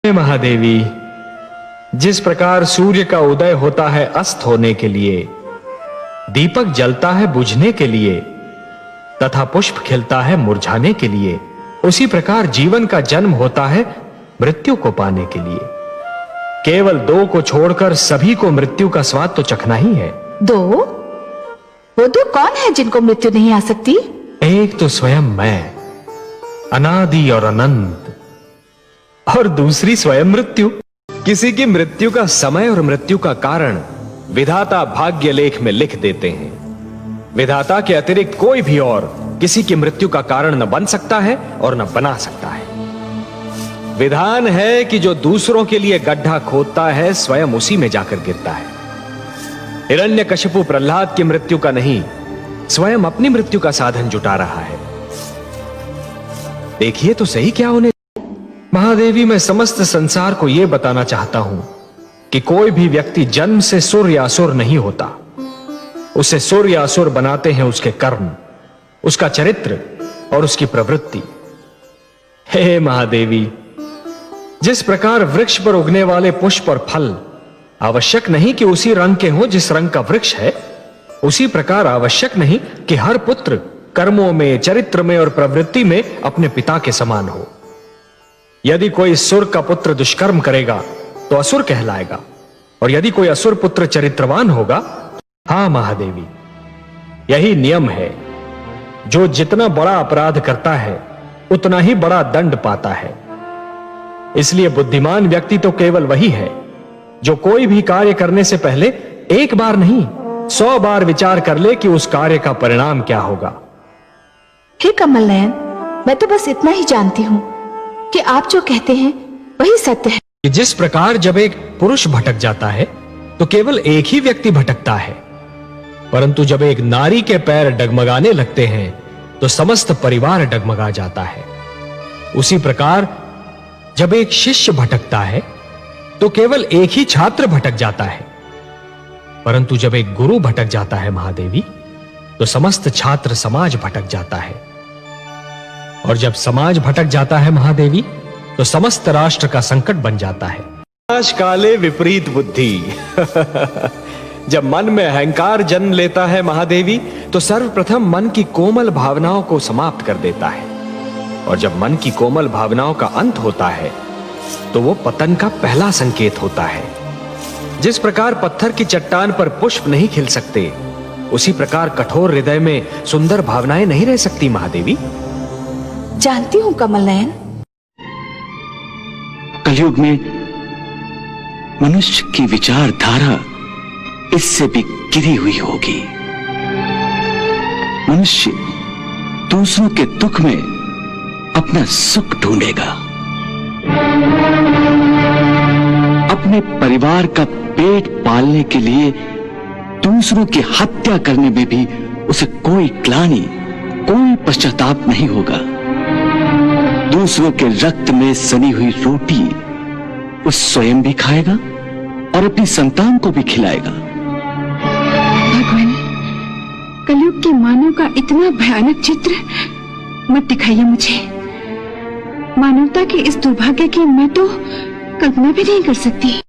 महादेवी, जिस प्रकार सूर्य का उदय होता है अस्त होने के लिए, दीपक जलता है बुझने के लिए तथा पुष्प खिलता है मुरझाने के लिए, उसी प्रकार जीवन का जन्म होता है मृत्यु को पाने के लिए। केवल दो को छोड़कर सभी को मृत्यु का स्वाद तो चखना ही है। दो? वो दो कौन है जिनको मृत्यु नहीं आ सकती? एक तो स्वयं मैं, अनादि और अनंत, और दूसरी स्वयं मृत्यु। किसी की मृत्यु का समय और मृत्यु का कारण विधाता भाग्य लेख में लिख देते हैं। विधाता के अतिरिक्त कोई भी और किसी की मृत्यु का कारण न बन सकता है और न बना सकता है। विधान है कि जो दूसरों के लिए गड्ढा खोदता है स्वयं उसी में जाकर गिरता है। हिरण्यकशिपु प्रहलाद की मृत्यु का नहीं, स्वयं अपनी मृत्यु का साधन जुटा रहा है। देखिए तो सही क्या होने। महादेवी, मैं समस्त संसार को यह बताना चाहता हूं कि कोई भी व्यक्ति जन्म से सुर या असुर नहीं होता। उसे सुर या असुर बनाते हैं उसके कर्म, उसका चरित्र और उसकी प्रवृत्ति। हे महादेवी, जिस प्रकार वृक्ष पर उगने वाले पुष्प और फल आवश्यक नहीं कि उसी रंग के हों जिस रंग का वृक्ष है, उसी प्रकार आवश्यक नहीं कि हर पुत्र कर्मों में, चरित्र में और प्रवृत्ति में अपने पिता के समान हो। यदि कोई सुर का पुत्र दुष्कर्म करेगा तो असुर कहलाएगा, और यदि कोई असुर पुत्र चरित्रवान होगा। हां महादेवी, यही नियम है। जो जितना बड़ा अपराध करता है उतना ही बड़ा दंड पाता है। इसलिए बुद्धिमान व्यक्ति तो केवल वही है जो कोई भी कार्य करने से पहले एक बार नहीं 100 बार विचार कर ले कि उस कार्य का परिणाम क्या होगा। हे कमल नयन, मैं तो बस इतना ही जानती हूं कि आप जो कहते हैं वही सत्य है। कि जिस प्रकार जब एक पुरुष भटक जाता है तो केवल एक ही व्यक्ति भटकता है, परंतु जब एक नारी के पैर डगमगाने लगते हैं तो समस्त परिवार डगमगा जाता है। उसी प्रकार जब एक शिष्य भटकता है तो केवल एक ही छात्र भटक जाता है, परंतु जब एक गुरु भटक जाता है महादेवी, तो समस्त छात्र समाज भटक जाता है, और जब समाज भटक जाता है महादेवी, तो समस्त राष्ट्र का संकट बन जाता है। नाश काले विपरीत बुद्धि। जब मन में अहंकार जन्म लेता है महादेवी, तो सर्वप्रथम मन की कोमल भावनाओं को समाप्त कर देता है, और जब मन की कोमल भावनाओं का अंत होता है तो वो पतन का पहला संकेत होता है। जिस प्रकार पत्थर की चट्टान पर पुष्प नहीं खिल सकते, उसी प्रकार कठोर हृदय में सुंदर भावनाएं नहीं रह सकती महादेवी। जानती हूं कमल नयन। कलयुग में मनुष्य की विचारधारा इससे भी गिरी हुई होगी। मनुष्य दूसरों के दुख में अपना सुख ढूंढेगा, अपने परिवार का पेट पालने के लिए दूसरों की हत्या करने में भी उसे कोई ग्लानि, कोई पश्चाताप नहीं होगा। दूसरों के रक्त में सनी हुई रोटी वो स्वयं भी खाएगा और अपनी संतान को भी खिलाएगा। भगवान, कलयुग के मानव का इतना भयानक चित्र मत दिखाइए मुझे। मानवता के इस दुर्भाग्य की मैं तो कल्पना भी नहीं कर सकती।